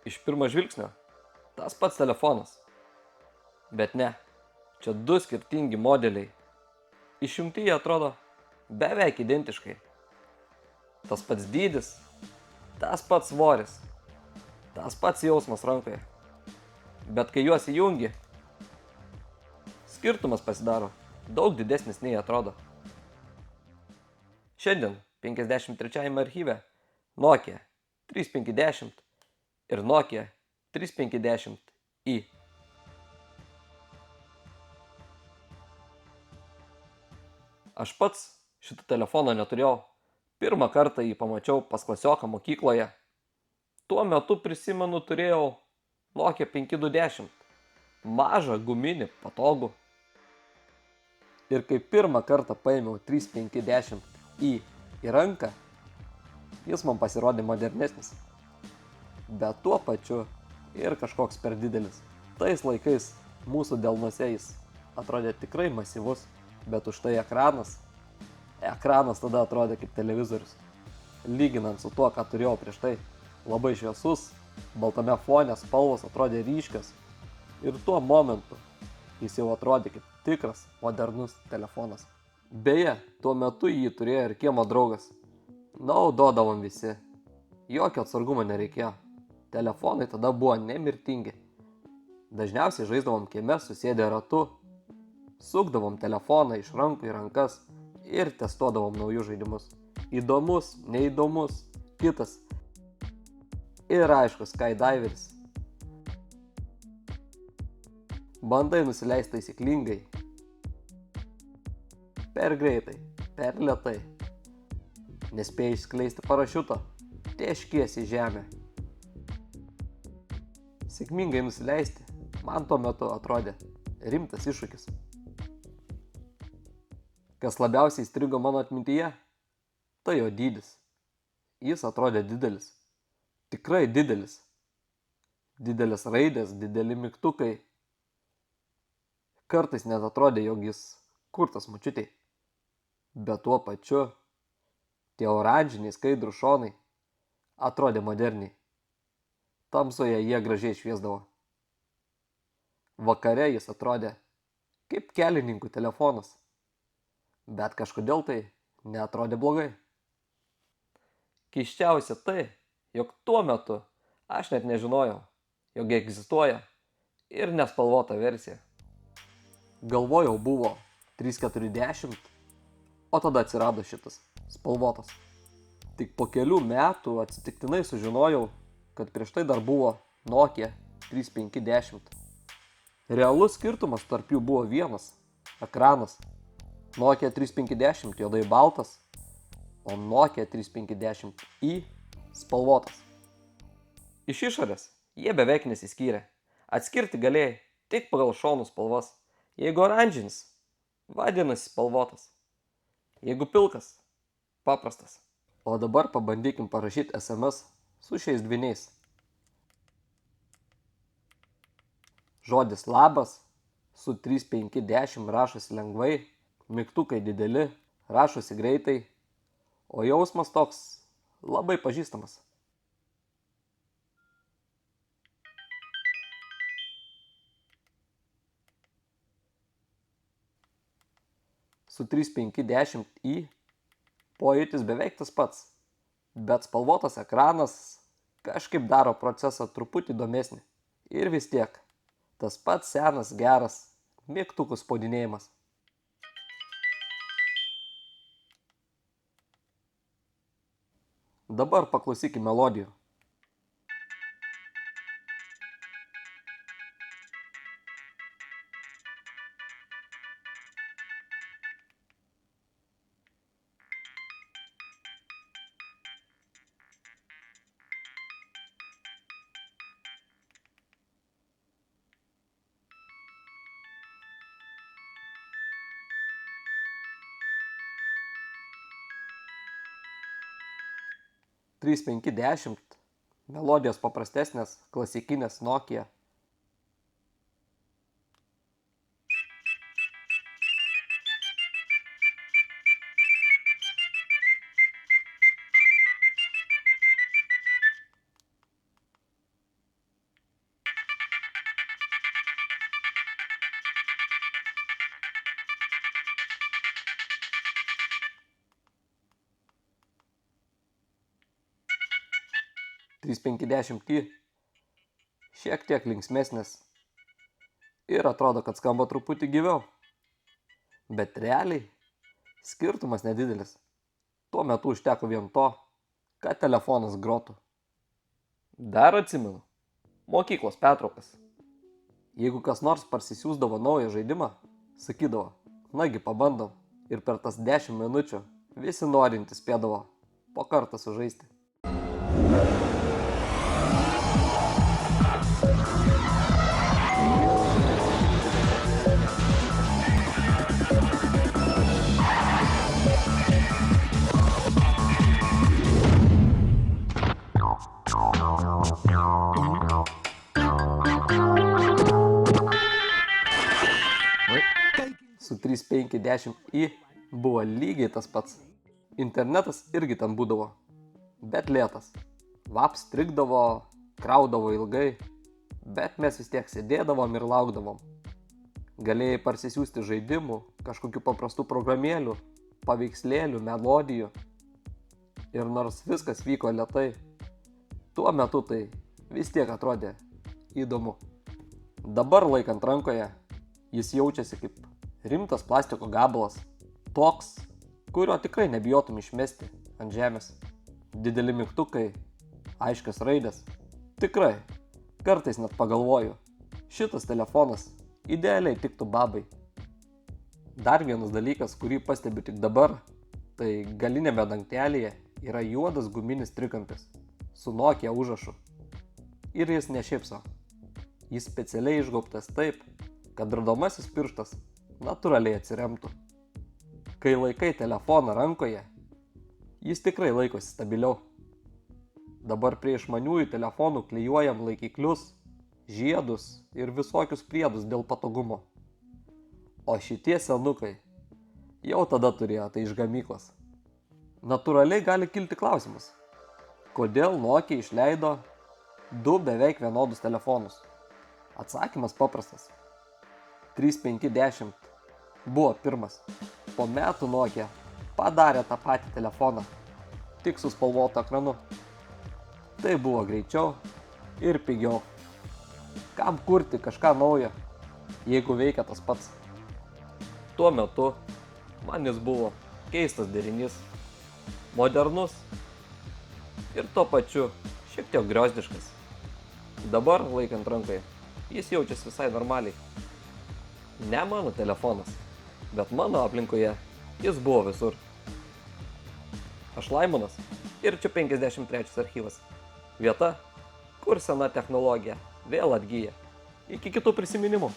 Iš pirmo žvilgsnio tas pats telefonas. Bet ne, čia du skirtingi modeliai. Išjungti jie atrodo beveik identiškai. Tas pats dydis, tas pats svoris, tas pats jausmas rankoje. Bet kai juos įjungi, skirtumas pasidaro daug didesnis nei atrodo. Šiandien 53 archyve Nokia 3510 ir Nokia 3510i. Aš pats šitą telefoną neturėjau. Pirmą kartą jį pamačiau pas klasioką mokykloje. Tuo metu prisimenu turėjau Nokia 5210. Mažą, guminį, patogų. Ir kai pirmą kartą paėmiau 3510i į ranką, jis man pasirodė modernesnis. Bet tuo pačiu ir kažkoks per didelis. Tais laikais mūsų delnuose jis atrodė tikrai masyvus, bet už tai ekranas tada atrodė kaip televizorius. Lyginant su tuo, ką turėjau prieš tai, labai šviesus, baltame fone spalvos atrodė ryškios ir tuo momentu jis jau atrodė kaip tikras modernus telefonas. Beje, tuo metu jį turėjo ir kiemo draugas. Naudodavom visi. Jokio atsargumo nereikėjo. Telefonai tada buvo nemirtingi. Dažniausiai žaisdavom kieme susėdę ratu, sukdavom telefoną iš rankų į rankas ir testuodavom naujus žaidimus. Įdomus, neįdomus, kitas. Ir aišku, skydiveris. Bandai nusileisti taisyklingai. Per greitai, per lėtai. Nespėjai išskleisti parašiuto, teškiesi į žemę. Sėkmingai nusileisti man tuo metu atrodė rimtas iššūkis. Kas labiausiai įstrigo mano atmintyje, tai jo dydis. Jis atrodė didelis. Tikrai didelis. Didelės raidės, dideli mygtukai. Kartais net atrodė, jog jis kurtas močiutei. Bet tuo pačiu tie oranžiniai skaidrūs šonai atrodė moderniai. Tamsoje jie gražiai šviesdavo. Vakare jis atrodė kaip kelininkų telefonas. Bet kažkodėl tai neatrodė blogai. Keisčiausia tai, jog tuo metu aš net nežinojau, jog egzistuoja ir nespalvota versija. Galvojau buvo 3410, o tada atsirado šitas spalvotas. Tik po kelių metų atsitiktinai sužinojau, kad prieš tai dar buvo Nokia 3510. Realus skirtumas tarp jų buvo vienas – ekranas. Nokia 3510 juodai baltas, o Nokia 3510i spalvotas. Iš išorės jie beveik nesiskyrė. Atskirti galėjai tik pagal šonų spalvas. Jeigu oranžinis, vadinasi spalvotas. Jeigu pilkas, paprastas. O dabar pabandykim parašyti SMS su šiais dvyniais. Žodis labas su 3510 rašosi lengvai, mygtukai dideli, rašosi greitai, o jausmas toks labai pažįstamas. Su 3510i pojūtis beveik tas pats, bet spalvotas ekranas kažkaip daro procesą truputį įdomesnį. Ir vis tiek, tas pats senas geras mygtukų spaudinėjimas. Dabar paklausykim melodijų. Trys penki dešimt, melodijos paprastesnės, klasikinės Nokia. 350i šiek tiek linksmesnis ir atrodo, kad skamba truputį gyviau. Bet realiai skirtumas nedidelis. Tuo metu užteko vien to, kad telefonas grotų. Dar atsimenu mokyklos pertraukas. Jeigu kas nors parsisiųsdavo naują žaidimą, sakydavo, nagi pabandom. Ir per tas 10 minučių visi norintys spėdavo po kartą sužaisti. Su 350i buvo lygiai tas pats. Internetas irgi ten būdavo, bet lėtas. VAP strigdavo, kraudavo ilgai, bet mes vis tiek sėdėdavom ir laukdavom. Galėjai parsisiųsti žaidimų, kažkokių paprastų programėlių, paveikslėlių, melodijų. Ir nors viskas vyko lėtai, tuo metu tai vis tiek atrodė įdomu. Dabar laikant rankoje, jis jaučiasi kaip rimtas plastiko gabalas, toks, kurio tikrai nebijotum išmesti ant žemės. Dideli mygtukai, aiškios raidės. Tikrai, kartais net pagalvoju, šitas telefonas idealiai tiktų babai. Dar vienas dalykas, kurį pastebiu tik dabar, tai galinėme dangtelėje yra juodas guminis trikampis su Nokia užrašu. Ir jis ne šiaip sau. Jis specialiai išgaubtas taip, kad rodomasis pirštas natūraliai atsiremtų. Kai laikai telefoną rankoje, jis tikrai laikosi stabiliau. Dabar prie išmaniųjų telefonų klijuojam laikiklius, žiedus ir visokius priedus dėl patogumo. O šitie senukai jau tada turėjo tai iš gamyklos. Natūraliai gali kilti klausimas, kodėl Nokia išleido 2 beveik vienodus telefonus. Atsakymas paprastas. 350 buvo pirmas. Po metų Nokia padarė tą patį telefoną, tik su spalvotu ekranu. Tai buvo greičiau ir pigiau. Kam kurti kažką naujo, jeigu veikia tas pats? Tuo metu man jis buvo keistas derinys, modernus ir tuo pačiu šiek tiek griozdiškas. Dabar, laikant rankoje, jis jaučiasi visai normaliai. Ne mano telefonas, bet mano aplinkoje jis buvo visur. Aš Laimonas ir čia 53 archyvas. Vieta, kur sena technologija vėl atgyja. Iki kitų prisiminimų.